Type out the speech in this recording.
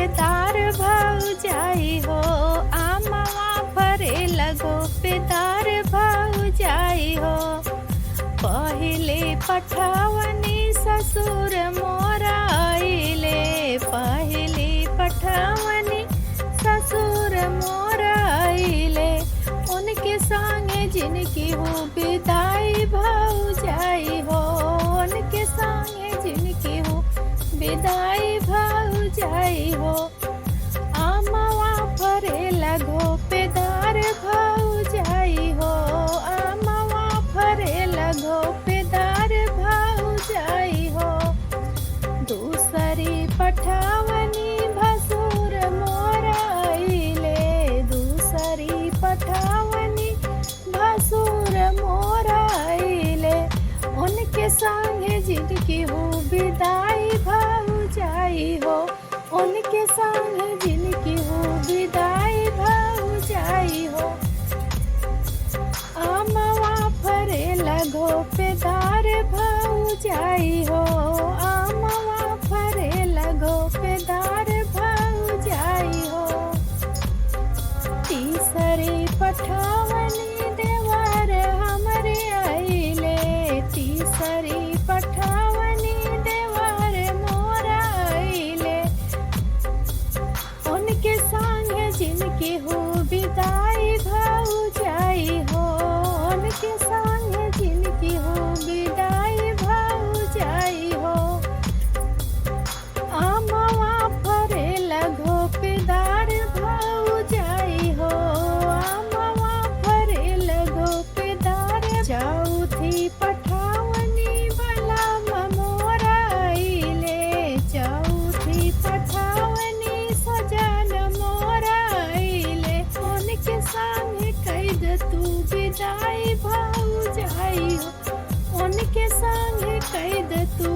पेदार भौजाई हो, आमवा फरे लगो पेदार भौजाई हो। पहिले पठावनी ससुर मोरा आइले, पहिले पठावनी ससुर मोरा आइले। उनके संगे जिनकी हो विदाई भौजाई हो, उनके संगे जिनकी हो विदाई भौजाई हो। आमवा फरे लगो पेदार भौजाई हो, आमवा फरे लगो पेदार भौजाई हो। दूसरी पठावनी भसुर मोरा आइले, दूसरी पठावनी भसुर मोरा आइले। उनके संगे जिनकी हो विदाई भौजाई हो, उनके संगे जिनकी हो विदाई भौजाई हो। आमवा फरे लगो पेदार भौजाई हो, आमवा फरे लगो पेदार भौजाई हो। तीसरी पठावनी देवर हमरे आइले, तीसरी पठावनी देवर मोरा आइले। उनके संगे जिनकी हो विदाई भौजाई हो, उनके संगे जिनकी हो विदाई भौजाई हो। आमवा फरे लगो पेदार भौजाई हो, आमवा फरे लगो पेदार। चौथी पठावनी बलम मोरा आइले, चौथी पठावनी सजन मोरा आइले। उनके संगे कैद तू विदाई भौजाई हो, उनके संगे कैद तू